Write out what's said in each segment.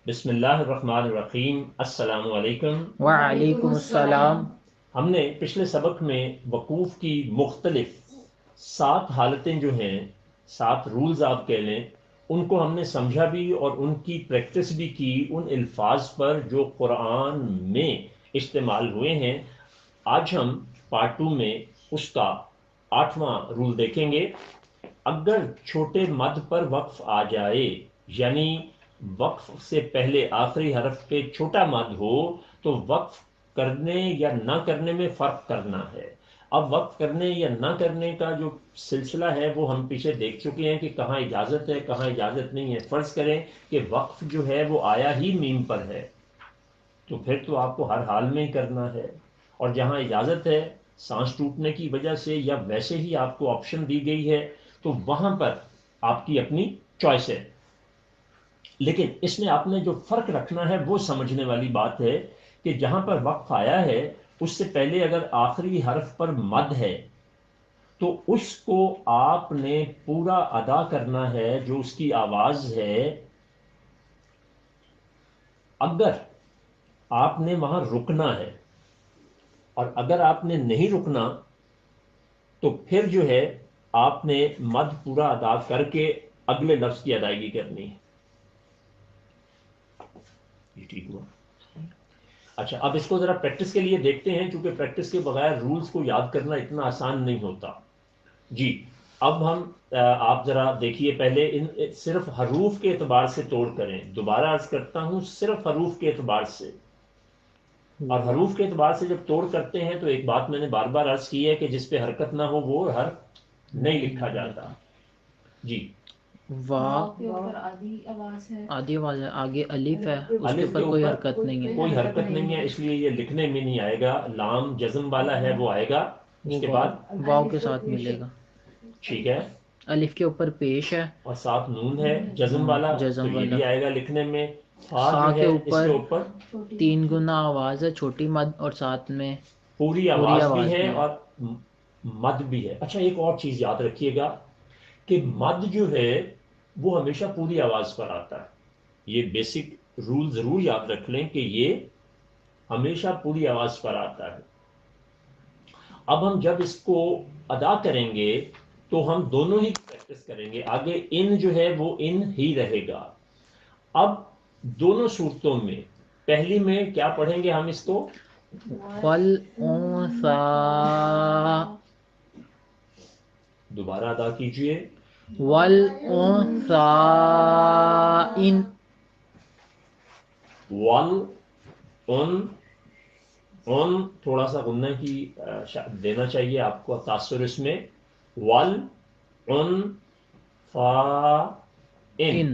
بسم اللہ الرحمن الرحیم۔ السلام علیکم۔ وعلیکم السلام۔ ہم نے پچھلے سبق میں وقوف کی مختلف 7 حالتیں جو ہیں، 7 رولز آپ کہہ لیں، ان کو ہم نے سمجھا بھی اور ان کی پریکٹس بھی کی ان الفاظ پر جو قرآن میں استعمال ہوئے ہیں۔ آج ہم پارٹ 2 میں اس کا 8واں رول دیکھیں گے۔ اگر چھوٹے مد پر وقف آ جائے، یعنی وقف سے پہلے آخری حرف پہ چھوٹا مد ہو، تو وقف کرنے یا نہ کرنے میں فرق کرنا ہے۔ اب وقف کرنے یا نہ کرنے کا جو سلسلہ ہے وہ ہم پیچھے دیکھ چکے ہیں کہ کہاں اجازت ہے کہاں اجازت نہیں ہے۔ فرض کریں کہ وقف جو ہے وہ آیا ہی میم پر ہے، تو پھر تو آپ کو ہر حال میں ہی کرنا ہے، اور جہاں اجازت ہے سانس ٹوٹنے کی وجہ سے یا ویسے ہی آپ کو آپشن دی گئی ہے، تو وہاں پر آپ کی اپنی چوائس ہے۔ لیکن اس میں آپ نے جو فرق رکھنا ہے وہ سمجھنے والی بات ہے کہ جہاں پر وقف آیا ہے اس سے پہلے اگر آخری حرف پر مد ہے تو اس کو آپ نے پورا ادا کرنا ہے، جو اس کی آواز ہے۔ اگر آپ نے وہاں رکنا ہے اور اگر آپ نے نہیں رکنا تو پھر جو ہے آپ نے مد پورا ادا کر کے اگلے لفظ کی ادائیگی کرنی ہے۔ یہ ٹھیک ہوا؟ اچھا، اب اس کو ذرا پریکٹس کے لیے دیکھتے ہیں، کیونکہ پریکٹس کے بغیر رولز کو یاد کرنا اتنا آسان نہیں ہوتا۔ جی، اب ہم آپ ذرا دیکھیے، پہلے ان صرف حروف کے اعتبار سے توڑ کریں۔ دوبارہ عرض کرتا ہوں، صرف حروف کے اعتبار سے، اور حروف کے اعتبار سے جب توڑ کرتے ہیں تو ایک بات میں نے بار بار عرض کی ہے کہ جس پہ حرکت نہ ہو وہ حرف نہیں لکھا جاتا۔ جی، واو کے اوپر آدھی آواز ہے، آگے الف ہے، اس کے الف کے اوپر کوئی اوپر حرکت نہیں ہے، کوئی حرکت نہیں ہے، اس لیے یہ لکھنے میں نہیں آئے گا۔ لام جزم والا ہے وہ آئے گا اس وہ کے بعد۔ واو کے ساتھ ملے گا۔ ٹھیک ہے، الف کے اوپر پیش ہے، اور ساتھ نون ہے جزم والا، تو جزم یہ والا۔ بھی آئے گا لکھنے میں۔ فا سا جو کے ہے اس اوپر کے اوپر 3 گنا آواز ہے، چھوٹی مد اور ساتھ میں پوری پوری آواز بھی آواز ہے بھی ہے۔ اور مد بھی ہے۔ اچھا، ایک اور چیز یاد رکھیے گا کہ مد جو ہے وہ ہمیشہ پوری آواز پر آتا ہے۔ یہ بیسک رول ضرور یاد رکھ لیں کہ یہ ہمیشہ پوری آواز پر آتا ہے۔ اب ہم جب اس کو ادا کریں گے تو ہم دونوں ہی پریکٹس کریں گے۔ آگے ان جو ہے وہ ان ہی رہے گا۔ اب دونوں صورتوں میں، پہلی میں کیا پڑھیں گے ہم اس کو؟ والانثى، دوبارہ ادا کیجئے۔ والانثى ان، ول ان تھوڑا سا غنہ کی دینا چاہیے آپ کو تاثر اس میں۔ ول ان فا ان، ان،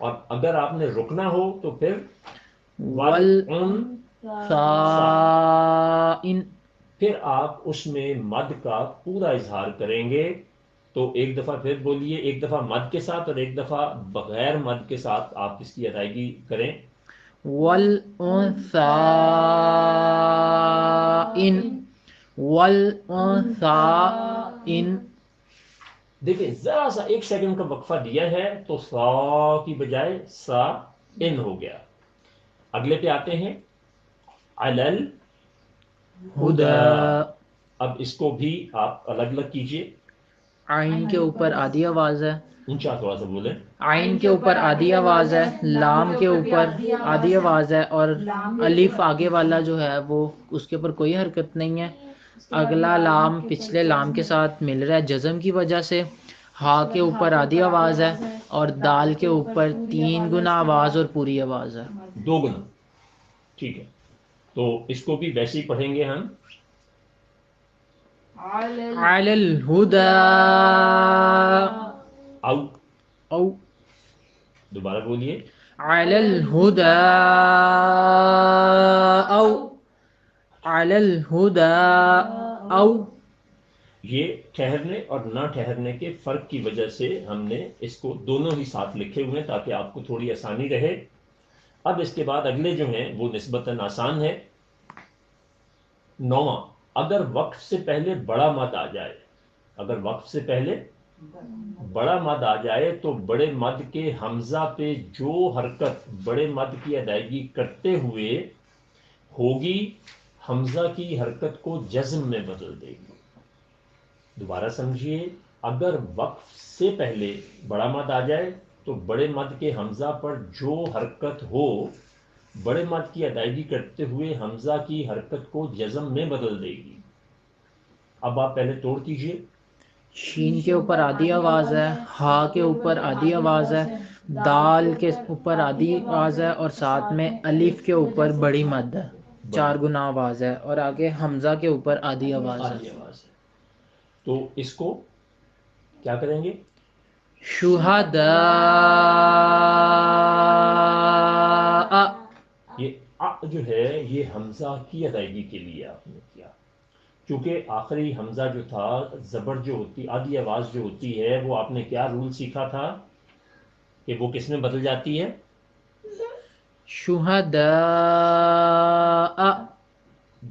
اور اگر آپ نے رکنا ہو تو پھر ول ان والثى سا، ان۔ پھر آپ اس میں مد کا پورا اظہار کریں گے۔ تو ایک دفعہ پھر بولیے، ایک دفعہ مد کے ساتھ اور ایک دفعہ بغیر مد کے ساتھ آپ اس کی ادائیگی کریں۔ والانثى ان، والانثى ان۔ دیکھیں ذرا سا 1 سیکنڈ کا وقفہ دیا ہے تو سا کی بجائے سا ان ہو گیا۔ اگلے پہ آتے ہیں، علل ہدا۔ ہدى، اب اس کو بھی آپ الگ الگ کیجئے۔ عین کے اوپر آدھی آواز ہے، اونچا تھوڑا سا بولیں۔ عین کے اوپر آدھی آواز ہے، لام کے اوپر آدھی آواز ہے، اور الف آگے والا جو ہے وہ اس کے اوپر کوئی حرکت نہیں ہے۔ اگلا لام پچھلے لام کے ساتھ مل رہا ہے جزم کی وجہ سے۔ ہا کے اوپر آدھی آواز ہے اور دال کے اوپر 3 گنا آواز اور پوری آواز ہے۔ 2 گنا، ٹھیک ہے۔ تو اس کو بھی ویسے ہی پڑھیں گے ہم۔ علی الہدى او، او، دوبارہ بولیے۔ علی الہدى او، علی الہدى او۔ یہ ٹھہرنے اور نہ ٹھہرنے کے فرق کی وجہ سے ہم نے اس کو دونوں ہی ساتھ لکھے ہوئے ہیں تاکہ آپ کو تھوڑی آسانی رہے۔ اب اس کے بعد اگلے جو ہیں وہ نسبتاً آسان ہے۔ 9واں، اگر وقف سے پہلے بڑا مد آ جائے، اگر وقف سے پہلے بڑا مد آ جائے تو بڑے مد کے حمزہ پہ جو حرکت بڑے مد کی ادائیگی کرتے ہوئے ہوگی حمزہ کی حرکت کو جزم میں بدل دے گی. دوبارہ سمجھیے، اگر وقف سے پہلے بڑا مد آ جائے تو بڑے مد کے حمزہ پر جو حرکت ہو بڑے مد کی ادائیگی کرتے ہوئے حمزہ کی حرکت کو جزم میں بدل دے گی. اب آپ پہلے توڑ کیجئے. شین کے اوپر آدھی آواز ہے، ہا کے اوپر آدھی آواز ہے، دال کے اوپر آدھی آواز ہے، اور ساتھ میں الف کے اوپر بڑی مد ہے، 4 گنا آواز ہے، اور آگے حمزہ کے اوپر آدھی آواز ہے. آدھی آواز ہے. تو اس کو کیا کریں گے؟ شہداء. یہ جو ہے یہ حمزہ کی ادائیگی کے لیے آپ نے کیا، کیونکہ آخری حمزہ جو تھا، زبر جو ہوتی، آدھی آواز جو ہوتی ہے، وہ آپ نے کیا رول سیکھا تھا کہ وہ کس میں بدل جاتی ہے؟ شہداء.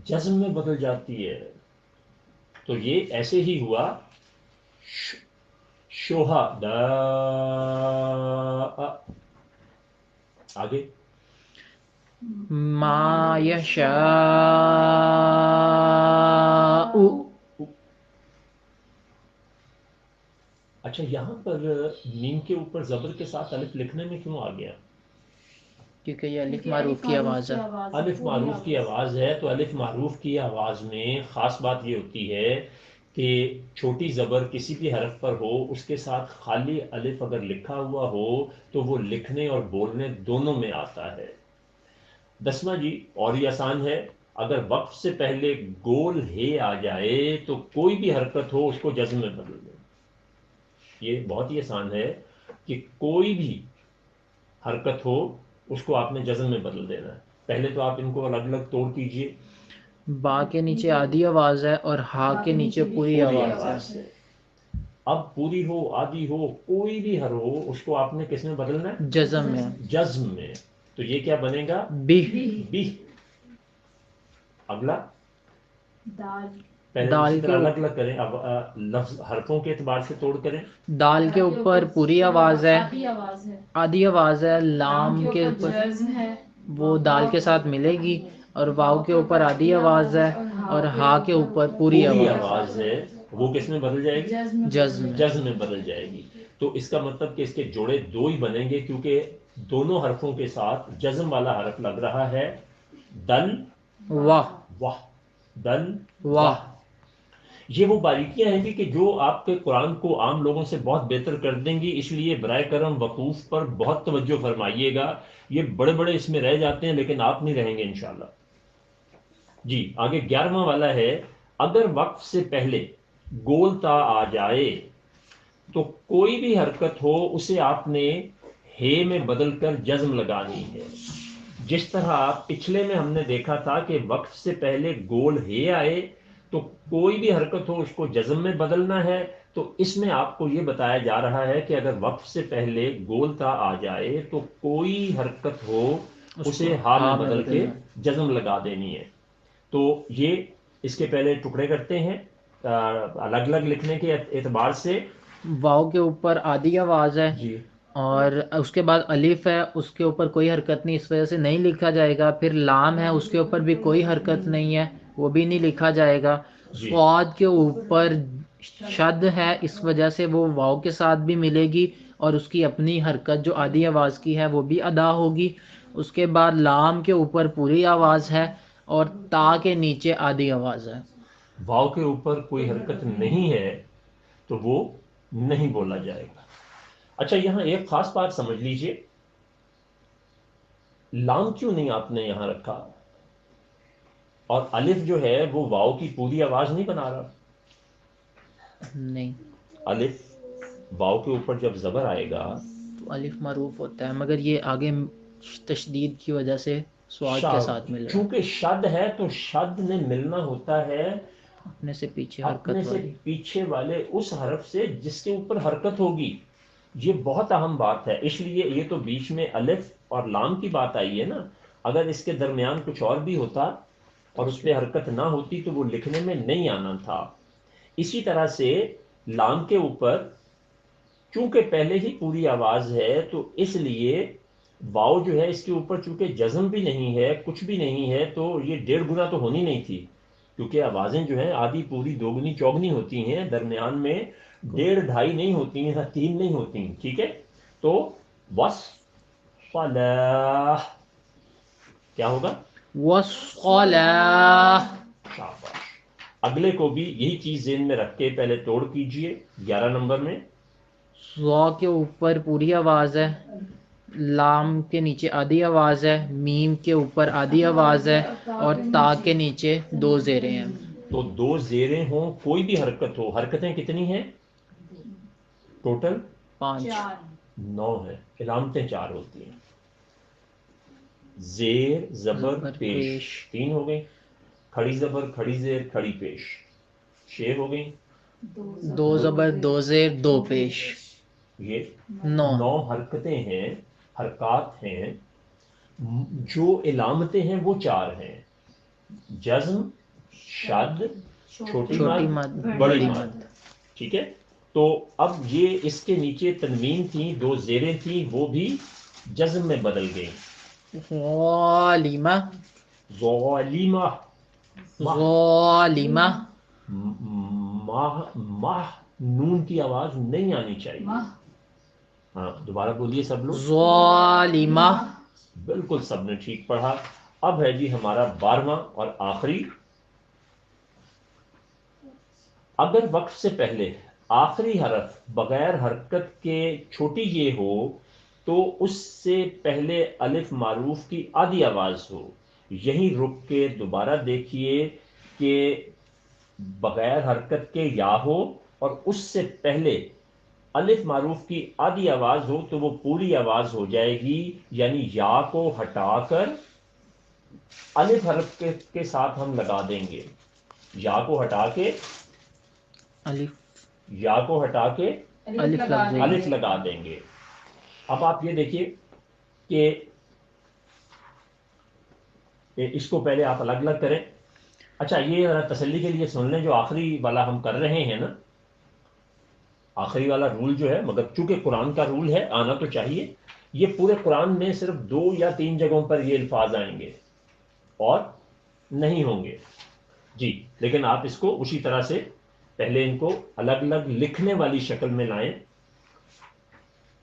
جزم میں بدل جاتی ہے. تو یہ ایسے ہی ہوا شہداء. آگے ما یشاء. اچھا، یہاں پر میم کے اوپر زبر کے ساتھ الف لکھنے میں کیوں آ گیا؟ کیونکہ یہ الف معروف کی آواز ہے. الف معروف کی آواز ہے، تو الف معروف کی آواز میں خاص بات یہ ہوتی ہے کہ چھوٹی زبر کسی بھی حرف پر ہو، اس کے ساتھ خالی الف اگر لکھا ہوا ہو تو وہ لکھنے اور بولنے دونوں میں آتا ہے. 10واں جی اور یہ آسان ہے، اگر وقف سے پہلے گول ہے آ جائے تو کوئی بھی حرکت ہو اس کو جزم میں بدل دیں. یہ بہت ہی آسان ہے کہ کوئی بھی حرکت ہو اس کو آپ نے جزم میں بدل دینا ہے. پہلے تو آپ ان کو الگ الگ توڑ کیجئے. با کے نیچے آدھی آواز ہے اور ہا کے نیچے پوری آواز ہے. اب پوری ہو آدھی ہو کوئی بھی حرف ہو اس کو آپ نے کس میں بدلنا ہے؟ جزم میں. جزم میں. تو یہ کیا بنے گا؟ بی. بی. اگلا پہلے دال اسی کے طرح الگ الگ کریں. اب لفظ حرفوں کے اعتبار سے توڑ کریں. دال کے اوپر پوری آواز ہے، آدھی آواز ہے. لام کے اوپر وہ دال کے ساتھ ملے گی، اور واو کے اوپر آدھی آواز ہے، اور ہا کے اوپر پوری آواز ہے. وہ کس میں بدل جائے گی؟ جزم میں. جزم میں بدل جائے گی. تو اس کا مطلب کہ اس کے جوڑے دو ہی بنیں گے، کیونکہ دونوں حرفوں کے ساتھ جزم والا حرف لگ رہا ہے. دل واہ. واہ. دل واہ. یہ وہ باریکیاں ہیں کہ جو آپ کے قرآن کو عام لوگوں سے بہت بہتر کر دیں گی، اس لیے برائے کرم وقوف پر بہت توجہ فرمائیے گا. یہ بڑے بڑے اس میں رہ جاتے ہیں لیکن آپ نہیں رہیں گے انشاءاللہ. جی آگے 11واں والا ہے، اگر وقف سے پہلے گول تا آ جائے تو کوئی بھی حرکت ہو اسے آپ نے ہے میں بدل کر جزم لگانی ہے. جس طرح پچھلے میں ہم نے دیکھا تھا کہ وقف سے پہلے گول ہے آئے تو کوئی بھی حرکت ہو اس کو جزم میں بدلنا ہے. تو اس میں آپ کو یہ بتایا جا رہا ہے کہ اگر وقف سے پہلے گول تا آ جائے تو کوئی حرکت ہو اسے ہا میں بدل کے جزم لگا دینی ہے. تو یہ اس کے پہلے ٹکڑے کرتے ہیں الگ الگ لکھنے کے اعتبار سے. واو کے اوپر آدھی آواز ہے، جی اور اس کے بعد الف ہے، اس کے اوپر کوئی حرکت نہیں، اس وجہ سے نہیں لکھا جائے گا. پھر لام ہے، اس کے اوپر بھی کوئی حرکت نہیں ہے، وہ بھی نہیں لکھا جائے گا. صاد کے اوپر شد ہے، اس وجہ سے وہ واو کے ساتھ بھی ملے گی اور اس کی اپنی حرکت جو آدھی آواز کی ہے وہ بھی ادا ہوگی. اس کے بعد لام کے اوپر پوری آواز ہے اور تا کے نیچے آدھی آواز ہے. واو کے اوپر کوئی حرکت نہیں ہے تو وہ نہیں بولا جائے گا. اچھا یہاں ایک خاص بات سمجھ لیجئے، لام کیوں نہیں آپ نے یہاں رکھا؟ اور الف جو ہے وہ واو کی پوری آواز نہیں بنا رہا. نہیں، الف واو کے اوپر جب زبر آئے گا تو الف معروف ہوتا ہے، مگر یہ آگے تشدید کی وجہ سے سواد کے ساتھ مل رہا ہے. چونکہ شد ہے تو شد میں ملنا ہوتا ہے اپنے سے پیچھے اپنے حرکت سے والی. پیچھے والے اس حرف سے جس کے اوپر حرکت ہوگی. یہ بہت اہم بات ہے. اس لیے یہ تو بیچ میں الف اور لام کی بات آئی ہے نا. اگر اس کے درمیان کچھ اور بھی ہوتا اور اس پہ حرکت نہ ہوتی تو وہ لکھنے میں نہیں آنا تھا. اسی طرح سے لام کے اوپر چونکہ پہلے ہی پوری آواز ہے تو اس لیے واؤ جو ہے اس کے اوپر چونکہ جزم بھی نہیں ہے کچھ بھی نہیں ہے تو یہ 1.5 گنا تو ہونی نہیں تھی، کیونکہ آوازیں جو ہیں آدھی پوری دوگنی چوگنی ہوتی ہیں، درمیان میں 1.5 2.5 نہیں ہوتی ہیں، 3 نہیں ہوتی ہیں، ٹھیک ہے؟ تو وس فلاح کیا ہوگا؟ والصلاة. شاباش. اگلے کو بھی یہی چیز ذہن میں رکھ کے پہلے توڑ کیجئے. 11 نمبر میں ضا کے اوپر پوری آواز ہے، لام کے نیچے آدھی آواز ہے، میم کے اوپر آدھی آواز ہے، اور تا کے نیچے 2 زیریں ہیں. تو 2 زیریں ہوں، کوئی بھی حرکت ہو، حرکتیں کتنی ہیں ٹوٹل؟ 5. 9 ہے، علامتیں 4 ہوتی ہیں. زیر زبر پیش 3 ہو گئی، کھڑی زبر کھڑی زیر کھڑی پیش 6 ہو گئی، 2 زبر 2 زیر 2 پیش یہ 9. 9 حرکتیں ہیں، حرکات ہیں. جو علامتیں ہیں وہ 4 ہیں، جزم، شد، چھوٹی چھوٹی مد، مد بڑی بڑی مد. مد. ٹھیک ہے؟ تو اب یہ اس کے نیچے تنوین تھی، 2 زیریں تھیں، وہ بھی جزم میں بدل گئی. ظالمہ ظالمہ، ظالمہ ماہ ماہ نون کی آواز نہیں آنی چاہیے. ہاں دوبارہ بولیے سب لوگ. ظالمہ. بالکل سب نے ٹھیک پڑھا. اب ہے جی ہمارا 12واں اور آخری. اگر وقف سے پہلے آخری حرف بغیر حرکت کے چھوٹی یہ ہو تو اس سے پہلے الف معروف کی آدھی آواز ہو. یہیں رک کے دوبارہ دیکھیے کہ بغیر حرکت کے یا ہو اور اس سے پہلے الف معروف کی آدھی آواز ہو تو وہ پوری آواز ہو جائے گی، یعنی یا کو ہٹا کر الف حرف کے ساتھ ہم لگا دیں گے. یا کو ہٹا کے الف یا کو ہٹا کے الف لگ جائے گی. الف لگا دیں گے. اب آپ یہ دیکھیے کہ اس کو پہلے آپ الگ الگ کریں. اچھا یہ ذرا تسلی کے لیے سن لیں، جو آخری والا ہم کر رہے ہیں نا، آخری والا رول جو ہے، مگر چونکہ قرآن کا رول ہے آنا تو چاہیے، یہ پورے قرآن میں صرف 2 یا 3 جگہوں پر یہ الفاظ آئیں گے اور نہیں ہوں گے. جی لیکن آپ اس کو اسی طرح سے پہلے ان کو الگ الگ لکھنے والی شکل میں لائیں.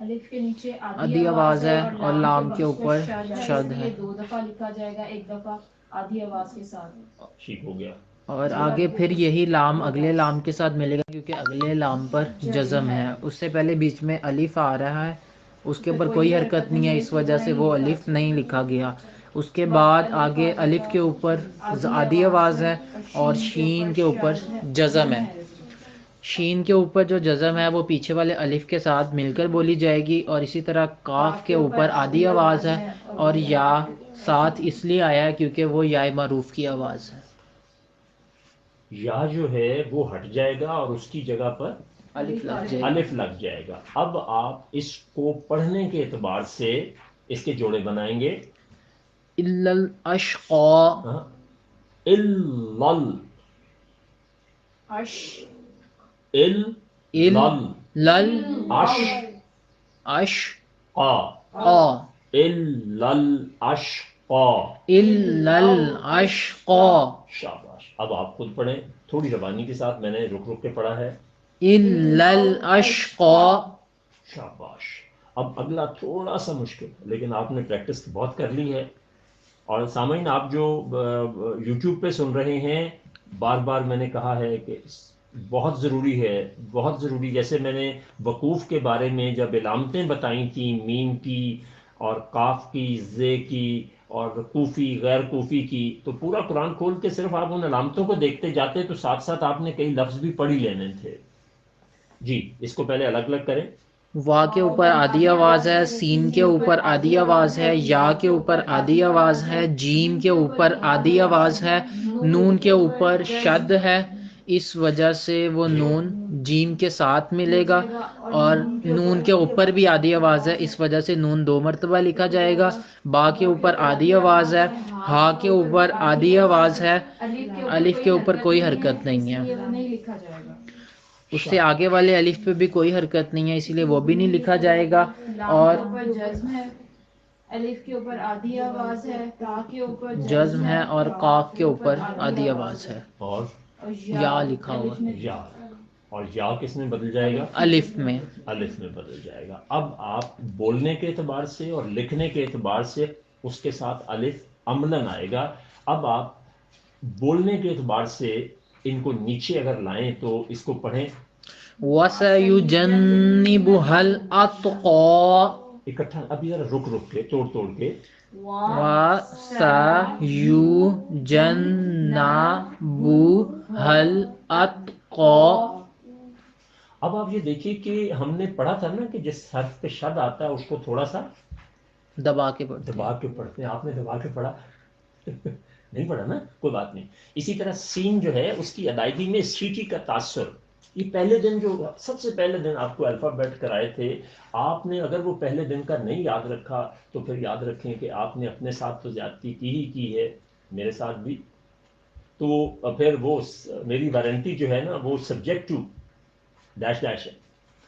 الف کے نیچے آدھی آواز ہے اور لام کے اوپر شد ہے. 2 دفعہ لکھا جائے گا، 1 دفعہ آدھی آواز کے ساتھ. ٹھیک ہو گیا. اور آگے پھر یہی لام اگلے لام کے ساتھ ملے گا، کیونکہ اگلے لام پر جزم ہے. اس سے پہلے بیچ میں الف آ رہا ہے، اس کے اوپر کوئی حرکت نہیں ہے، اس وجہ سے وہ الف نہیں لکھا گیا. اس کے بعد آگے الف کے اوپر آدھی آواز ہے اور شین کے اوپر جزم ہے. شین کے اوپر جو جزم ہے وہ پیچھے والے الف کے ساتھ مل کر بولی جائے گی، اور اسی طرح کاف کے اوپر آدھی آواز ہے اور یا ساتھ اس لیے آیا ہے کیونکہ وہ یا معروف کی آواز ہے. یا جو ہے وہ ہٹ جائے گا اور اس کی جگہ پر الف لگ جائے گی. الف لگ جائے گا. اب آپ اس کو پڑھنے کے اعتبار سے اس کے جوڑے بنائیں گے. الا الاشقا الل اش لل اش اش قا الاشقا. الا الاشقا. شاباش. اب آپ خود پڑھیں تھوڑی زبانی کے ساتھ، میں نے رک رک کے پڑھا ہے. الا الاشقا. شاباش. اب اگلا تھوڑا سا مشکل، لیکن آپ نے پریکٹس بہت کر لی ہے. اور سامعین آپ جو یوٹیوب پہ سن رہے ہیں، بار بار میں نے کہا ہے کہ بہت ضروری ہے، بہت ضروری. جیسے میں نے وقوف کے بارے میں جب علامتیں بتائی تھیں، میم کی اور کاف کی، زے کی اور کوفی غیر کوفی کی، تو پورا قرآن کھول کے صرف آپ ان علامتوں کو دیکھتے جاتے تو ساتھ ساتھ آپ نے کئی لفظ بھی پڑھ ہی لینے تھے. جی اس کو پہلے الگ الگ کریں. وا کے اوپر آدھی آواز ہے، سین کے اوپر آدھی آواز ہے، یا کے اوپر آدھی آواز ہے، جیم کے اوپر آدھی آواز ہے، نون کے اوپر شد ہے، اس وجہ سے وہ نون جیم کے ساتھ ملے گا. اور نون کے اوپر بھی آدھی آواز ہے، اس وجہ سے نون 2 مرتبہ لکھا جائے گا. با کے اوپر آدھی آواز ہے، ہا کے اوپر آدھی آواز ہے، الف کے اوپر کوئی حرکت نہیں ہے. نہیں لکھا جائے گا. اس سے آگے والے الف پہ بھی کوئی حرکت نہیں ہے، اسی لیے وہ بھی نہیں لکھا جائے گا. اور لام کے اوپر جزم ہے، الف کے اوپر آدھی آواز ہے، تا کے اوپر جزم ہے اور قاف کے اوپر آدھی آواز ہے، اور یا لکھا ہوا یا، اور یا کس میں بدل جائے گا؟ الف میں. الف میں بدل جائے گا. اب آپ بولنے کے اعتبار سے اور لکھنے کے اعتبار سے اس کے ساتھ الف عملاً آئے گا. اب آپ بولنے کے اعتبار سے ان کو نیچے اگر لائیں تو اس کو پڑھیں وَسَيُجَنِّبُهَا الْأَتْقَى. اکٹھا. ابھی ذرا رک رک کے توڑ توڑ کے. وَسَيُجَنَّبُهَا الْأَتْقَى. اب آپ یہ دیکھیے کہ ہم نے پڑھا تھا نا کہ جس حرف پہ شد آتا ہے اس کو تھوڑا سا دبا کے پڑھتے ہیں. دبا کے پڑھتے ہیں. آپ نے دبا کے پڑھا نہیں پڑھا نا، کوئی بات نہیں. اسی طرح سین جو ہے اس کی ادائیگی میں سیٹی کا تاثر. یہ پہلے دن جو سب سے پہلے دن آپ کو الفابیٹ کرائے تھے، آپ نے اگر وہ پہلے دن کا نہیں یاد رکھا تو پھر یاد رکھیں کہ آپ نے اپنے ساتھ تو زیادتی کی ہے، میرے ساتھ بھی. تو پھر وہ میری وارنٹی جو ہے نا وہ سبجیکٹ ٹو ڈیش ڈیش ہے.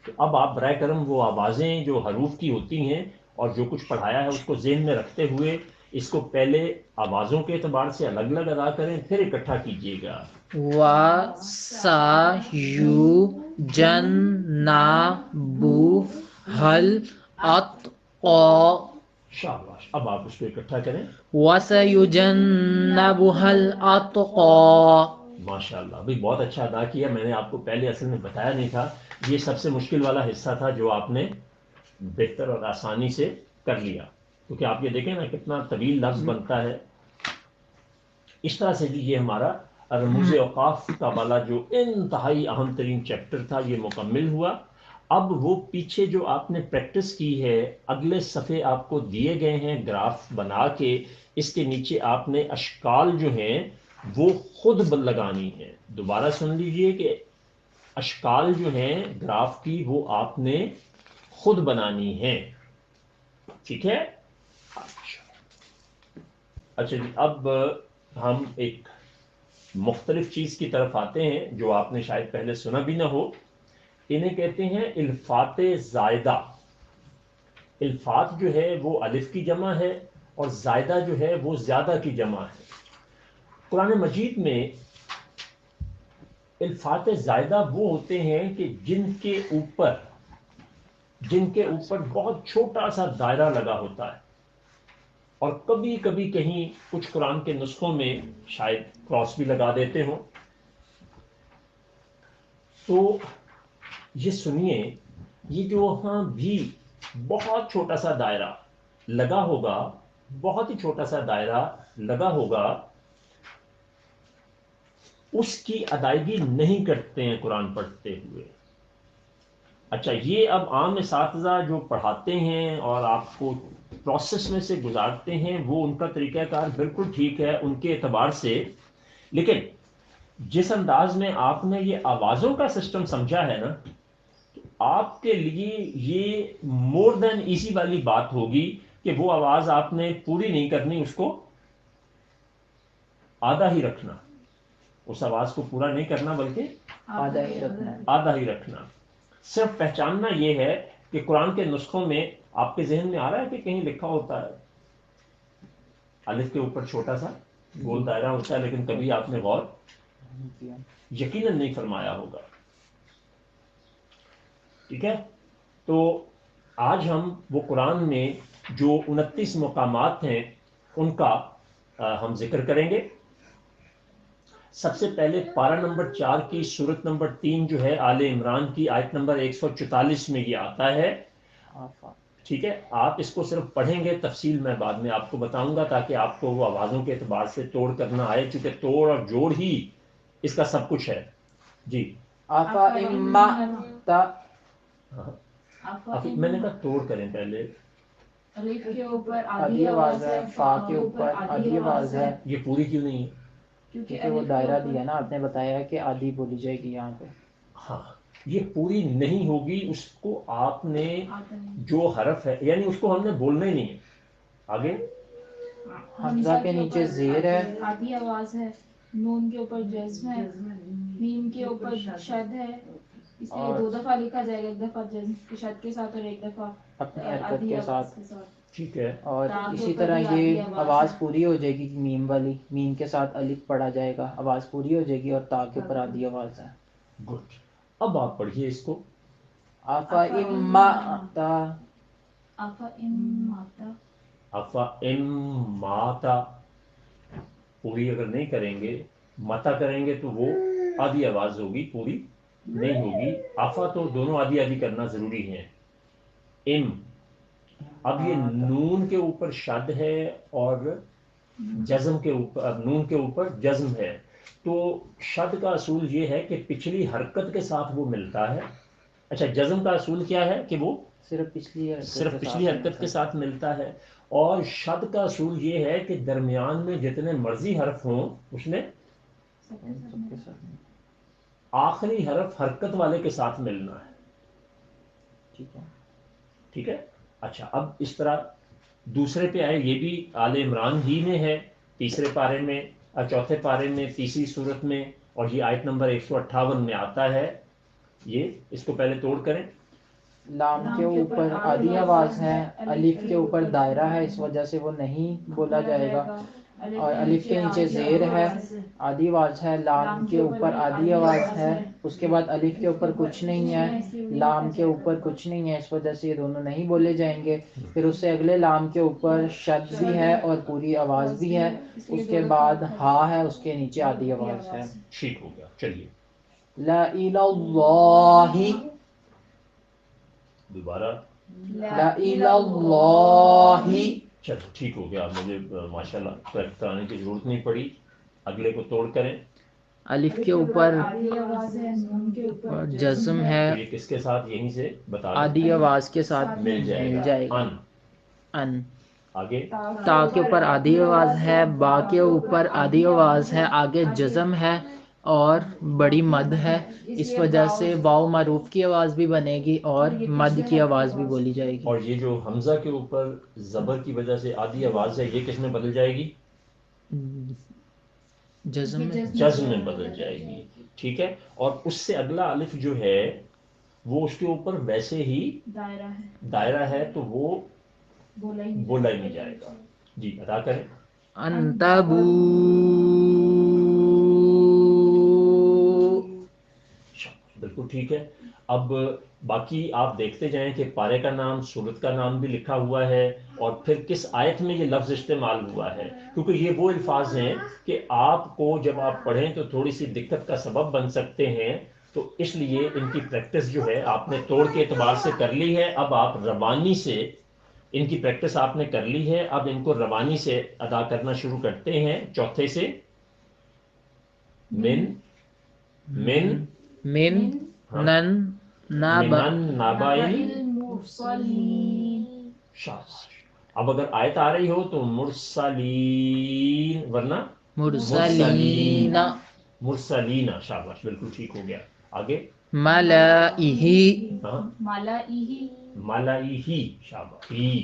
تو اب آپ برائے کرم وہ آوازیں جو حروف کی ہوتی ہیں اور جو کچھ پڑھایا ہے اس کو ذہن میں رکھتے ہوئے اس کو پہلے آوازوں کے اعتبار سے الگ الگ ادا کریں، پھر اکٹھا کیجیے گا. وَسَيُجَنَّبُهَا الْأَتْقَى. شاباش. اب آپ اس کو اکٹھا کریں. وَسَيُجَنَّبُهَا الْأَتْقَى. ماشاء اللہ. ابھی بہت اچھا ادا کیا. میں نے آپ کو پہلے اصل میں بتایا نہیں تھا، یہ سب سے مشکل والا حصہ تھا جو آپ نے بہتر اور آسانی سے کر لیا. کیونکہ آپ یہ دیکھیں نا کتنا طویل لفظ بنتا ہے. اس طرح سے بھی یہ ہمارا رموز اوقاف کا والا جو انتہائی اہم ترین چیپٹر تھا یہ مکمل ہوا. اب وہ پیچھے جو آپ نے پریکٹس کی ہے، اگلے صفحے آپ کو دیے گئے ہیں گراف بنا کے، اس کے نیچے آپ نے اشکال جو ہیں وہ خود لگانی ہے. دوبارہ سن لیجئے کہ اشکال جو ہیں گراف کی وہ آپ نے خود بنانی ہے. ٹھیک ہے؟ اچھا جی. اب ہم ایک مختلف چیز کی طرف آتے ہیں جو آپ نے شاید پہلے سنا بھی نہ ہو. انہیں کہتے ہیں الفات زائدہ. الفات جو ہے وہ الف کی جمع ہے اور زائدہ جو ہے وہ زیادہ کی جمع ہے. قرآن مجید میں الفات زائدہ وہ ہوتے ہیں کہ جن کے اوپر بہت چھوٹا سا دائرہ لگا ہوتا ہے، اور کبھی کبھی کہیں کچھ قرآن کے نسخوں میں شاید کراس بھی لگا دیتے ہوں. تو یہ سنیے، یہ جو وہاں بھی بہت چھوٹا سا دائرہ لگا ہوگا، بہت ہی چھوٹا سا دائرہ لگا ہوگا، اس کی ادائیگی نہیں کرتے ہیں قرآن پڑھتے ہوئے. اچھا، یہ اب عام اساتذہ جو پڑھاتے ہیں اور آپ کو پروسیس میں سے گزارتے ہیں وہ ان کا طریقہ کار بالکل ٹھیک ہے ان کے اعتبار سے، لیکن جس انداز میں آپ نے یہ آوازوں کا سسٹم سمجھا ہے نا، آپ کے لیے یہ مور دین ایزی والی بات ہوگی کہ وہ آواز آپ نے پوری نہیں کرنی، اس کو آدھا ہی رکھنا. اس آواز کو پورا نہیں کرنا بلکہ آدھا ہی رکھنا. صرف پہچاننا یہ ہے کہ قرآن کے نسخوں میں آپ کے ذہن میں آ رہا ہے کہ کہیں لکھا ہوتا ہے الف کے اوپر چھوٹا سا گول دائرہ ہوتا ہے، لیکن کبھی آپ نے غور یقیناً نہیں فرمایا ہوگا. ٹھیک ہے؟ تو آج ہم وہ قرآن میں جو 29 مقامات ہیں ان کا ہم ذکر کریں گے. سب سے پہلے پارہ نمبر 4 کی سورت نمبر 3 جو ہے آل عمران کی آیت نمبر 144 میں یہ آتا ہے. ٹھیک ہے؟ آپ اس کو صرف پڑھیں گے، تفصیل میں بعد میں آپ کو بتاؤں گا تاکہ آپ کو وہ آوازوں کے اعتبار سے توڑ کرنا آئے، چونکہ توڑ اور جوڑ ہی اس کا سب کچھ ہے. جی میں نے کہا توڑ کریں پہلے. الف کے اوپر آدھی آواز ہے، فا کے اوپر آدھی آواز ہے. یہ پوری کیوں نہیں ہے؟ کیونکہ وہ دائرہ دیا نا آپ نے بتایا کہ آدھی بولی جائے گی یہاں پہ. ہاں، یہ پوری نہیں ہوگی. اس کو آپ نے جو حرف ہے یعنی اس کو ہم نے بولنا ہی نہیں ہے. آگے حمزہ کے نیچے زیر ہے، آدھی آواز ہے، نون کے اوپر جزم ہے، میم کے اوپر شد ہے، اس لیے دو دفعہ لکھا جائے گا، ایک دفعہ جزم کی شد کے ساتھ اور ایک دفعہ اپنی حرکت آدھی کے آواز ساتھ. کے ساتھ. ٹھیک ہے. اور اسی طرح یہ آواز پوری ہو جائے گی، میم والی، میم کے ساتھ الف پڑھا جائے گا، آواز پوری ہو جائے گی، اور تا کے اوپر آدھی آواز ہے. گڈ. اب آپ پڑھیے اس کو. آفا اماتا، آفا ام ماتا، افا ام ماتا پوری اگر نہیں کریں گے، متا کریں گے تو وہ آدھی آواز ہوگی، پوری نہیں ہوگی. آفا تو دونوں آدھی آدھی کرنا ضروری ہے. ام، اب یہ نون کے اوپر شد ہے اور جزم کے اوپر، نون کے اوپر جزم ہے. تو شد کا اصول یہ ہے کہ پچھلی حرکت کے ساتھ وہ ملتا ہے. اچھا، جزم کا اصول کیا ہے کہ وہ صرف پچھلی حرکت کے ساتھ ملتا ہے. اور شد کا اصول یہ ہے کہ درمیان میں جتنے مرضی حرف ہوں اس میں آخری حرف حرکت والے کے ساتھ ملنا ہے. ٹھیک ہے. اچھا، اب اس طرح دوسرے پہ آئے. یہ بھی آل عمران ہی میں ہے، تیسرے پارے میں، چوتھے پارے میں، تیسری صورت میں، اور یہ آیت نمبر 158 میں آتا ہے. یہ اس کو پہلے توڑ کریں. لام کے اوپر آدھی آواز ہے، الف کے اوپر دائرہ ہے، اس وجہ سے وہ نہیں بولا جائے گا. اور الف کے نیچے زیر ہے، آدھی آواز ہے. لام کے اوپر آدھی آواز ہے، اس کے بعد الف کے اوپر کچھ نہیں ہے، لام کے اوپر کچھ نہیں ہے، اس وجہ سے یہ دونوں نہیں بولے جائیں گے. پھر اس سے اگلے لام کے اوپر شد بھی ہے اور پوری آواز بھی ہے. اس کے بعد ہا ہے، اس کے نیچے آدھی آواز ہے. ٹھیک ہو گیا. چلیے لا الہ اللہ، دوبارہ. لا الہ اللہ. چلو ٹھیک ہو گیا. مجھے ماشاءاللہ کریکٹ کرانے کی ضرورت نہیں پڑی. اگلے کو توڑ کریں. الف کے اوپر آدھی آواز ہے، نون کے اوپر جزم تو ہے، یہ کس کے ساتھ یہیں سے بتا دیں. آدھی آواز کے ساتھ مل جائے گا. ان. ان. آگے تا کے اوپر آدھی آواز ہے، با کے اوپر آدھی آواز ہے، آگے جزم ہے اور بڑی مد ہے. اس وجہ سے واو معروف کی آواز بھی بنے گی اور مد کی آواز بھی بولی جائے گی. اور یہ جو حمزہ کے اوپر زبر کی وجہ سے آدھی آواز ہے، یہ کس میں بدل جائے گی؟ جزم میں. جزم میں بدل جائے گی. ٹھیک ہے. اور اس سے اگلا الف جو ہے وہ اس کے اوپر ویسے ہی دائرہ ہے، تو وہ بولا ہی نہیں جائے گا. جی ادا کریں. انتبو، بالکل ٹھیک ہے. اب باقی آپ دیکھتے جائیں کہ پارے کا نام، سورت کا نام بھی لکھا ہوا ہے، اور پھر کس آیت میں یہ لفظ استعمال ہوا ہے، کیونکہ یہ وہ الفاظ ہیں کہ آپ کو جب آپ پڑھیں تو تھوڑی سی دقت کا سبب بن سکتے ہیں. تو اس لیے ان کی پریکٹس جو ہے آپ نے توڑ کے اعتبار سے کر لی ہے. اب آپ روانی سے ان کی پریکٹس آپ نے کر لی ہے، اب ان کو روانی سے ادا کرنا شروع کرتے ہیں. چوتھے سے من، من، من، نن، نابا. منن نابائن. شاباش. اب اگر آیت آ رہی ہو تو مرسلین، ورنہ مرسلین. مرسلین. شاباش، بالکل ٹھیک ہو گیا. آگے ملائہی. ملائہی. شاباش. ہی.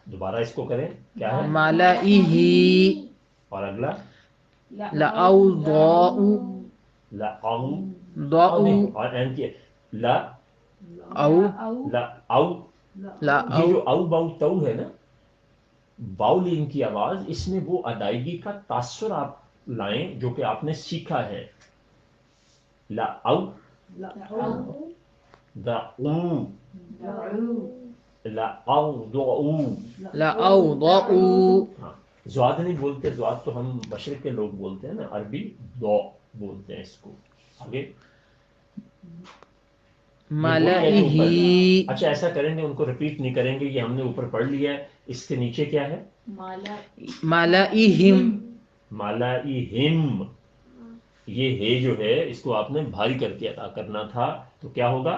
دوبارہ اس کو کریں. کیا ہے؟ ملائہی. اور اگلا لأوضاء. لأو. ضاء. اور این کی لا او. لا او. لا یہ او. جو او باؤ تو ہے نا، باؤلین کی آواز، اس میں وہ ادائیگی کا تاثر آپ لائیں جو کہ آپ نے سیکھا ہے. لا او، دا او، لا او دو او. لأوضاء. ہاں، زواد نہیں بولتے. زواد تو ہم مشرق کے لوگ بولتے ہیں نا، عربی دو بولتے ہیں اس کو. آگے ملائہی. اچھا ایسا کریں گے، ان کو ریپیٹ نہیں کریں گے، یہ ہم نے اوپر پڑھ لیا ہے. اس کے نیچے کیا ہے؟ ملائہم. ملائہم. یہ ہے جو ہے اس کو آپ نے بھاری کر کے ادا کرنا تھا، تو کیا ہوگا؟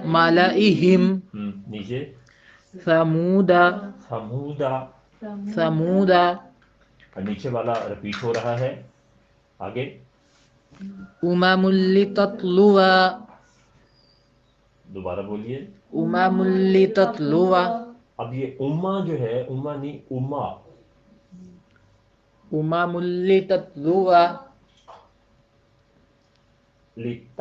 ملائہم. نیچے ثمودا. ثمودا. ثمودا. نیچے والا ریپیٹ ہو رہا ہے. آگے امم لتتلوا. دوبارہ بولیے. امم لتتلوا. اب یہ اما جو ہے، اما نہیں اما. امم لتتلوا. لتت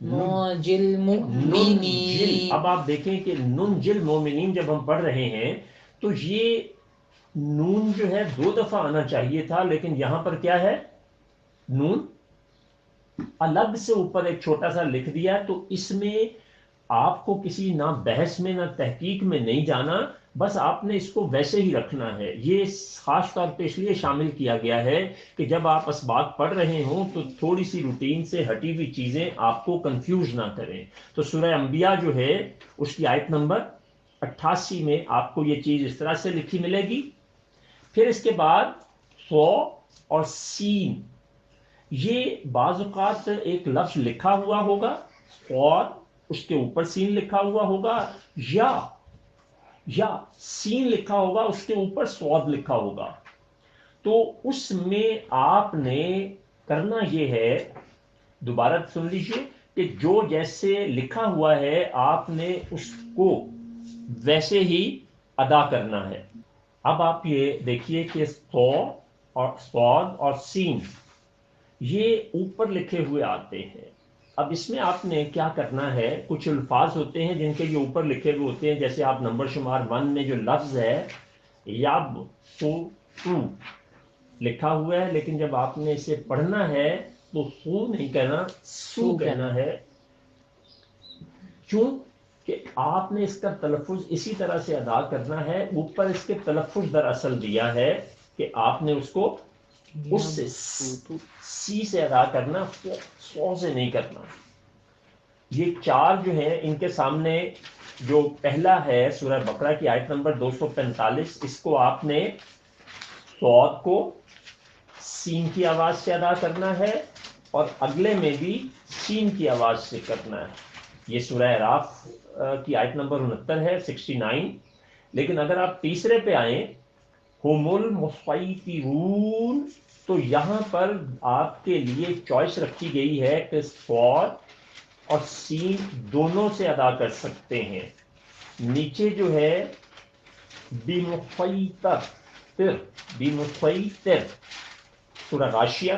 ننجل مومنین. اب آپ دیکھیں کہ ننجل مومنین جب ہم پڑھ رہے ہیں تو یہ نون جو ہے 2 دفعہ آنا چاہیے تھا، لیکن یہاں پر کیا ہے، نون الگ سے اوپر ایک چھوٹا سا لکھ دیا. تو اس میں آپ کو کسی نہ بحث میں نہ تحقیق میں نہیں جانا، بس آپ نے اس کو ویسے ہی رکھنا ہے. یہ خاص طور پہ اس لیے شامل کیا گیا ہے کہ جب آپ اسباق پڑھ رہے ہوں تو تھوڑی سی روٹین سے ہٹی ہوئی چیزیں آپ کو کنفیوز نہ کریں. تو سورہ انبیاء جو ہے اس کی آیت نمبر 88 میں آپ کو یہ چیز اس طرح سے لکھی ملے گی. پھر اس کے بعد سو اور سین، یہ بعض اوقات ایک لفظ لکھا ہوا ہوگا اور اس کے اوپر سین لکھا ہوا ہوگا، یا سین لکھا ہوگا اس کے اوپر سواد لکھا ہوگا. تو اس میں آپ نے کرنا یہ ہے، دوبارہ سن لیجئے، کہ جو جیسے لکھا ہوا ہے آپ نے اس کو ویسے ہی ادا کرنا ہے. اب آپ یہ دیکھیے کہ سو اور سواد اور سین یہ اوپر لکھے ہوئے آتے ہیں. اب اس میں آپ نے کیا کرنا ہے، کچھ الفاظ ہوتے ہیں جن کے یہ اوپر لکھے ہوئے ہوتے ہیں، جیسے آپ نمبر شمار 1 میں جو لفظ ہے یاب سو تو لکھا ہوا ہے، لیکن جب آپ نے اسے پڑھنا ہے تو سو نہیں کہنا، سو کہنا ہے. کیوں کہ آپ نے اس کا تلفظ اسی طرح سے ادا کرنا ہے. اوپر اس کے تلفظ دراصل دیا ہے کہ آپ نے اس کو اس سے سی سے ادا کرنا، سو سے نہیں کرنا. یہ 4 جو ہیں ان کے سامنے جو پہلا ہے سورہ بقرہ کی آیت نمبر 245، اس کو آپ نے صاد کو سین کی آواز سے ادا کرنا ہے اور اگلے میں بھی سین کی آواز سے کرنا ہے. یہ سورہ اعراف کی آیت نمبر 69 ہے، 69. لیکن اگر آپ تیسرے پہ آئیں، ہم المصیطرون، تو یہاں پر آپ کے لیے چوائس رکھی گئی ہے کہ صاد اور سین دونوں سے ادا کر سکتے ہیں. نیچے جو ہے بمسیطر سورہ غاشیہ،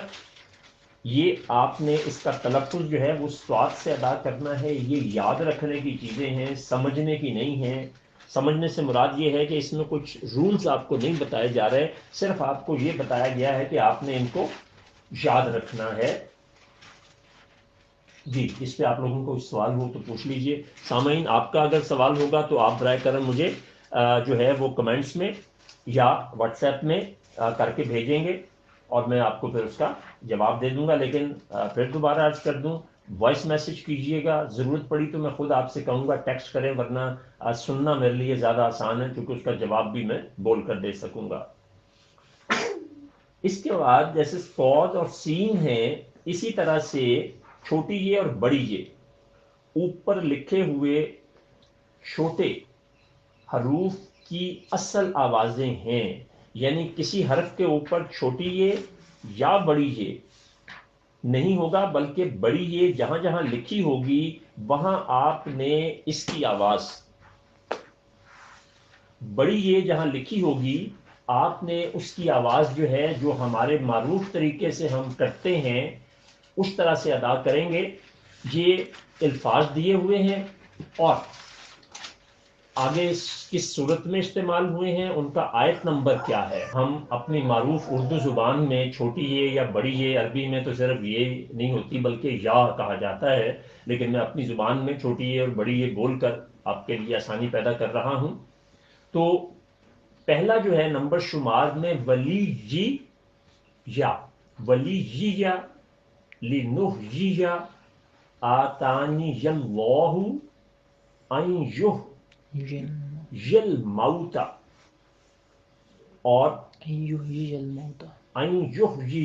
یہ آپ نے اس کا تلفظ جو ہے وہ صاد سے ادا کرنا ہے. یہ یاد رکھنے کی چیزیں ہیں، سمجھنے کی نہیں ہیں. سمجھنے سے مراد یہ ہے کہ اس میں کچھ رولز آپ کو نہیں بتائے جا رہے، صرف آپ کو یہ بتایا گیا ہے کہ آپ نے ان کو یاد رکھنا ہے. جی، اس پہ آپ لوگوں کو سوال ہو تو پوچھ لیجئے. سامعین، آپ کا اگر سوال ہوگا تو آپ برائے کرم مجھے جو ہے وہ کمنٹس میں یا واٹس ایپ میں کر کے بھیجیں گے اور میں آپ کو پھر اس کا جواب دے دوں گا. لیکن پھر دوبارہ عرض کر دوں، وائس میسج کیجئے گا، ضرورت پڑی تو میں خود آپ سے کہوں گا ٹیکسٹ کریں، ورنہ سننا میرے لیے زیادہ آسان ہے کیونکہ اس کا جواب بھی میں بول کر دے سکوں گا. اس کے بعد جیسے صاد اور سین ہیں، اسی طرح سے چھوٹی یہ اور بڑی یہ اوپر لکھے ہوئے چھوٹے حروف کی اصل آوازیں ہیں. یعنی کسی حرف کے اوپر چھوٹی یہ یا بڑی یہ نہیں ہوگا، بلکہ بڑی یہ جہاں جہاں لکھی ہوگی وہاں آپ نے اس کی آواز، بڑی یہ جہاں لکھی ہوگی آپ نے اس کی آواز جو ہے، جو ہمارے معروف طریقے سے ہم کرتے ہیں اس طرح سے ادا کریں گے. یہ الفاظ دیے ہوئے ہیں اور آگے کس صورت میں استعمال ہوئے ہیں، ان کا آیت نمبر کیا ہے. ہم اپنی معروف اردو زبان میں چھوٹی یہ یا بڑی یہ، عربی میں تو صرف یہ نہیں ہوتی بلکہ یا کہا جاتا ہے، لیکن میں اپنی زبان میں چھوٹی یہ اور بڑی یہ بول کر آپ کے لیے آسانی پیدا کر رہا ہوں. تو پہلا جو ہے نمبر شمار میں ولی یا لنحیی آتانی اللہ ان یحیی الموتى اور ان یحیی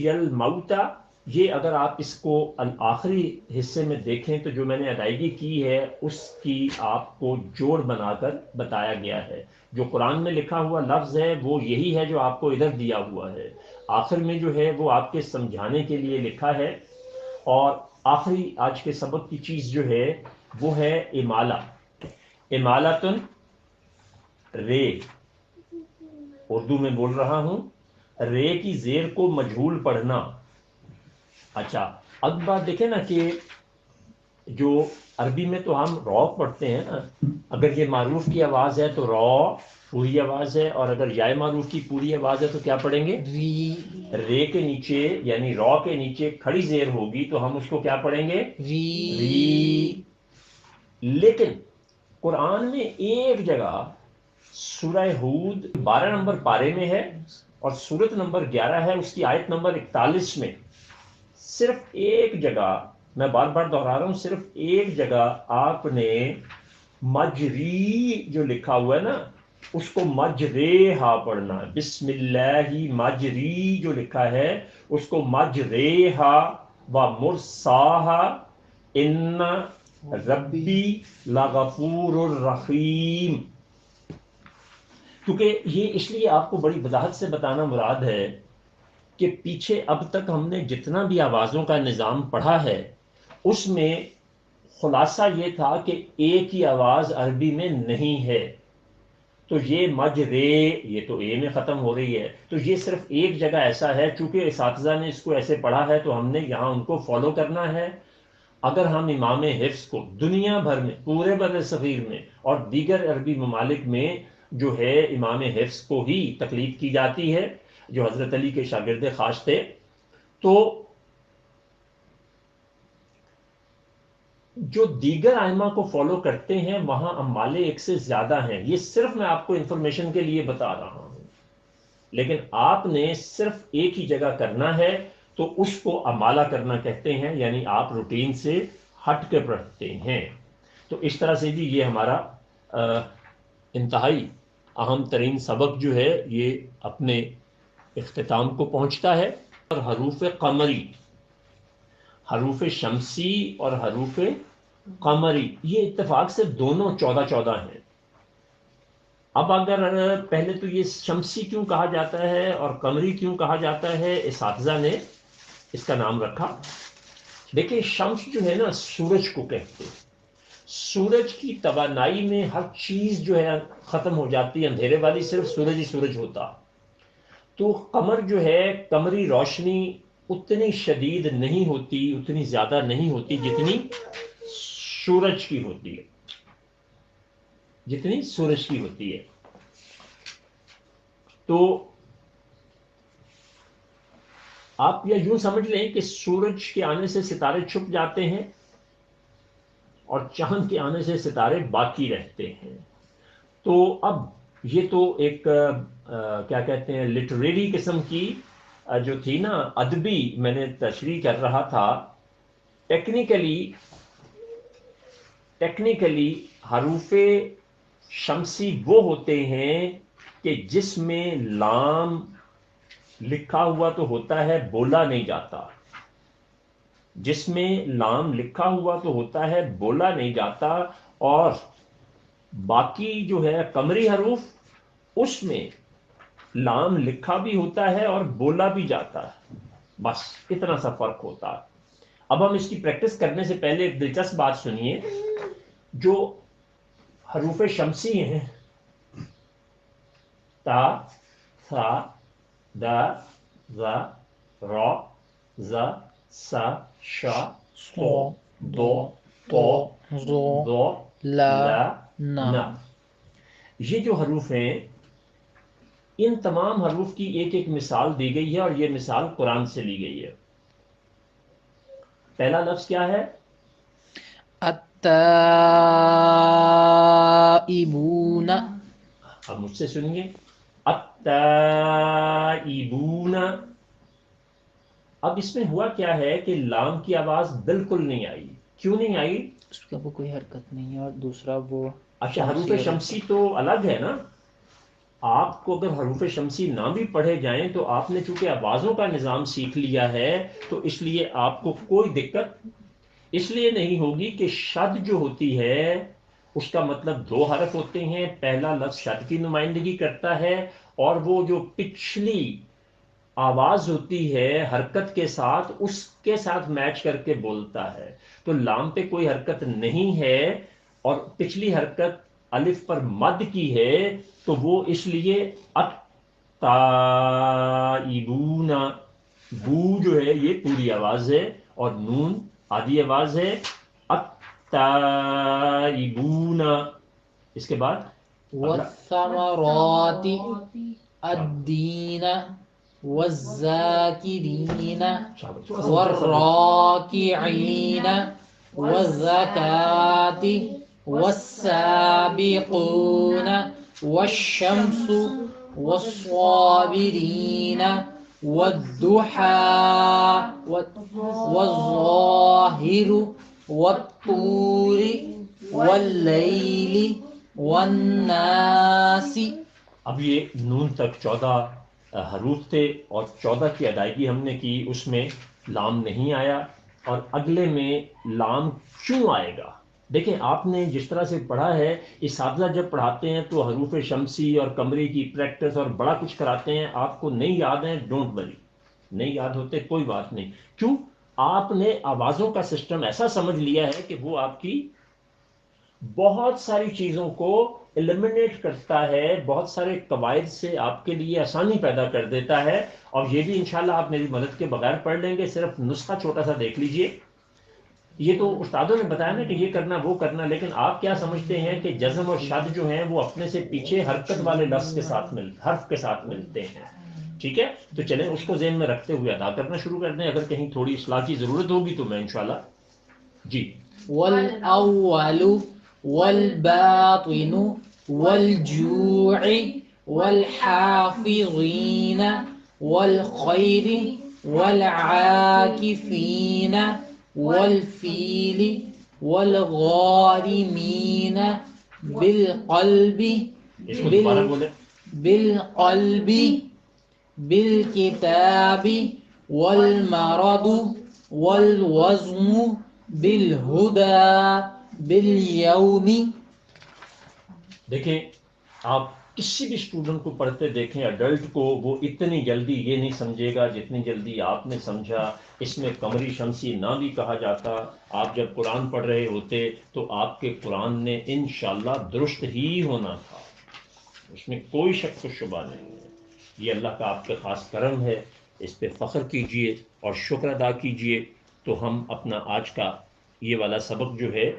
الموتى. یہ اگر آپ اس کو آخری حصے میں دیکھیں تو جو میں نے ادائیگی کی ہے اس کی آپ کو جوڑ بنا کر بتایا گیا ہے. جو قرآن میں لکھا ہوا لفظ ہے وہ یہی ہے جو آپ کو ادھر دیا ہوا ہے. آخر میں جو ہے وہ آپ کے سمجھانے کے لیے لکھا ہے. اور آخری آج کے سبق کی چیز جو ہے وہ ہے امالہ. امالتن رے، اردو میں بول رہا ہوں، رے کی زیر کو مجہول پڑھنا. اچھا، اب بات دیکھیں نا کہ جو عربی میں تو ہم رو پڑھتے ہیں نا، اگر یہ معروف کی آواز ہے تو رو پوری آواز ہے، اور اگر یائے معروف کی پوری آواز ہے تو کیا پڑھیں گے؟ ری رے کے نیچے یعنی رو کے نیچے کھڑی زیر ہوگی تو ہم اس کو کیا پڑھیں گے؟ ری۔ لیکن قرآن میں ایک جگہ سورہ ہود 12 نمبر پارے میں ہے اور سورت نمبر 11 ہے، اس کی آیت نمبر 41 میں صرف ایک جگہ، میں بار بار دہرا رہا ہوں، صرف ایک جگہ آپ نے مجری جو لکھا ہوا ہے نا اس کو مجریہا پڑھنا ہے۔ بسم اللہ مجری جو لکھا ہے اس کو مجریہا و مرساہا ان ربی لغفور الرحیم۔ کیونکہ یہ اس لیے آپ کو بڑی وضاحت سے بتانا مراد ہے کہ پیچھے اب تک ہم نے جتنا بھی آوازوں کا نظام پڑھا ہے اس میں خلاصہ یہ تھا کہ ایک ہی آواز عربی میں نہیں ہے، تو یہ مجرے یہ تو اے میں ختم ہو رہی ہے، تو یہ صرف ایک جگہ ایسا ہے، چونکہ اساتذہ نے اس کو ایسے پڑھا ہے تو ہم نے یہاں ان کو فالو کرنا ہے۔ اگر ہم امام حفظ کو دنیا بھر میں پورے بر صغیر میں اور دیگر عربی ممالک میں جو ہے امام حفظ کو ہی تقلید کی جاتی ہے جو حضرت علی کے شاگرد خاص تھے، تو جو دیگر ائمہ کو فالو کرتے ہیں وہاں امالے ایک سے زیادہ ہیں۔ یہ صرف میں آپ کو انفارمیشن کے لیے بتا رہا ہوں، لیکن آپ نے صرف ایک ہی جگہ کرنا ہے تو اس کو امالہ کرنا کہتے ہیں، یعنی آپ روٹین سے ہٹ کے پڑھتے ہیں۔ تو اس طرح سے بھی یہ ہمارا انتہائی اہم ترین سبق جو ہے یہ اپنے اختتام کو پہنچتا ہے۔ اور حروف قمری، حروف شمسی اور حروف قمری یہ اتفاق سے دونوں 14 ہیں۔ اب اگر پہلے تو یہ شمسی کیوں کہا جاتا ہے اور قمری کیوں کہا جاتا ہے، اساتذہ نے اس کا نام رکھا۔ دیکھیں شمس جو ہے نا سورج کو کہتے ہیں، سورج کی توانائی میں ہر چیز جو ہے ختم ہو جاتی ہے، اندھیرے والی صرف سورج ہی سورج ہوتا، تو قمر جو ہے قمری روشنی اتنی شدید نہیں ہوتی، اتنی زیادہ نہیں ہوتی جتنی سورج کی ہوتی ہے، جتنی سورج کی ہوتی ہے۔ تو آپ یہ یوں سمجھ لیں کہ سورج کے آنے سے ستارے چھپ جاتے ہیں اور چاند کے آنے سے ستارے باقی رہتے ہیں۔ تو اب یہ تو ایک کیا کہتے ہیں لٹریری قسم کی جو تھی نا ادبی میں نے تشریح کر رہا تھا۔ ٹیکنیکلی حروف شمسی وہ ہوتے ہیں کہ جس میں لام لکھا ہوا تو ہوتا ہے بولا نہیں جاتا، جس میں لام لکھا ہوا تو ہوتا ہے بولا نہیں جاتا، اور باقی جو ہے قمری حروف اس میں لام لکھا بھی ہوتا ہے اور بولا بھی جاتا ہے، بس اتنا سا فرق ہوتا ہے۔ اب ہم اس کی پریکٹس کرنے سے پہلے ایک دلچسپ بات سنیے، جو حروف شمسی ہیں تا، ثا، دا، ذا، را، زا، سا، شا، صو، دو، تو، دو، لا، نا، یہ جو حروف ہیں ان تمام حروف کی ایک ایک مثال دی گئی ہے اور یہ مثال قرآن سے لی گئی ہے۔ پہلا لفظ کیا ہے؟ التائبون۔ اب مجھ سے سنیے، التائبون۔ اب اس میں ہوا کیا ہے کہ لام کی آواز بالکل نہیں آئی۔ کیوں نہیں آئی؟ اس کا وہ کوئی حرکت نہیں ہے، اور دوسرا وہ اچھا حروف شمسی تو الگ ہے نا، آپ کو اگر حروف شمسی نہ بھی پڑھے جائیں تو آپ نے چونکہ آوازوں کا نظام سیکھ لیا ہے تو اس لیے آپ کو کوئی دقت اس لیے نہیں ہوگی کہ شد جو ہوتی ہے اس کا مطلب 2 حرف ہوتے ہیں، پہلا لفظ شد کی نمائندگی کرتا ہے اور وہ جو پچھلی آواز ہوتی ہے حرکت کے ساتھ اس کے ساتھ میچ کر کے بولتا ہے، تو لام پہ کوئی حرکت نہیں ہے اور پچھلی حرکت الف پر مد کی ہے، تو وہ اس لیے التائبون، بو جو ہے یہ پوری آواز ہے اور نون آدھی آواز ہے، والتائبون، اس کے بعد والثمرات الدین والذاکرین والراکعین والزکاة والسابقون والشمس والصابرین والضحى والظاهر والطور واللیل والناس. اب یہ نون تک 14 حروف تھے اور 14 کی ادائیگی ہم نے کی، اس میں لام نہیں آیا، اور اگلے میں لام کیوں آئے گا؟ دیکھیں آپ نے جس طرح سے پڑھا ہے، اساتذہ جب پڑھاتے ہیں تو حروف شمسی اور قمری کی پریکٹس اور بڑا کچھ کراتے ہیں، آپ کو نہیں یاد ہیں ڈونٹ وری، نہیں یاد ہوتے کوئی بات نہیں. کیوں؟ آپ نے آوازوں کا سسٹم ایسا سمجھ لیا ہے کہ وہ آپ کی بہت ساری چیزوں کو ایلیمنیٹ کرتا ہے، بہت سارے قواعد سے آپ کے لیے آسانی پیدا کر دیتا ہے. اور یہ بھی انشاءاللہ آپ میری مدد کے بغیر پڑھ لیں گے، صرف نسخہ چھوٹا سا دیکھ لیجئے. یہ تو استادوں نے بتایا نا کہ یہ کرنا وہ کرنا، لیکن آپ کیا سمجھتے ہیں کہ جزم اور شد جو ہیں وہ اپنے سے پیچھے حرکت والے لفظ کے ساتھ حرف کے ساتھ ملتے ہیں. ٹھیک ہے، تو چلیں اس کو ذہن میں رکھتے ہوئے ادا کرنا شروع کر دیں. اگر کہیں تھوڑی اصلاح کی ضرورت ہوگی تو میں انشاءاللہ. جی. والاول والباطن والجوع والحافظین والخیر والعاکفین والفیل والغارمین بالقلب اس کو دوبارہ بولیں. بالقلب بالکتاب والمرض والوزن بالہدى بالیوم. دیکھیں آپ کسی بھی اسٹوڈنٹ کو پڑھتے دیکھیں، ایڈلٹ کو، وہ اتنی جلدی یہ نہیں سمجھے گا جتنی جلدی آپ نے سمجھا. اس میں قمری شمسی نہ بھی کہا جاتا، آپ جب قرآن پڑھ رہے ہوتے تو آپ کے قرآن نے انشاءاللہ درست ہی ہونا تھا، اس میں کوئی شک و شبہ نہیں ہے. یہ اللہ کا آپ کے خاص کرم ہے، اس پہ فخر کیجئے اور شکر ادا کیجئے. تو ہم اپنا آج کا یہ والا سبق جو ہے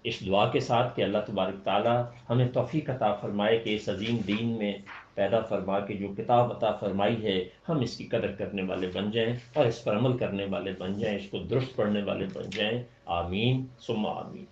اس دعا کے ساتھ کہ اللہ تبارک تعالیٰ ہمیں توفیق عطا فرمائے کہ اس عظیم دین میں پیدا فرما کے جو کتاب عطا فرمائی ہے ہم اس کی قدر کرنے والے بن جائیں اور اس پر عمل کرنے والے بن جائیں، اس کو درست پڑھنے والے بن جائیں. آمین ثم آمین.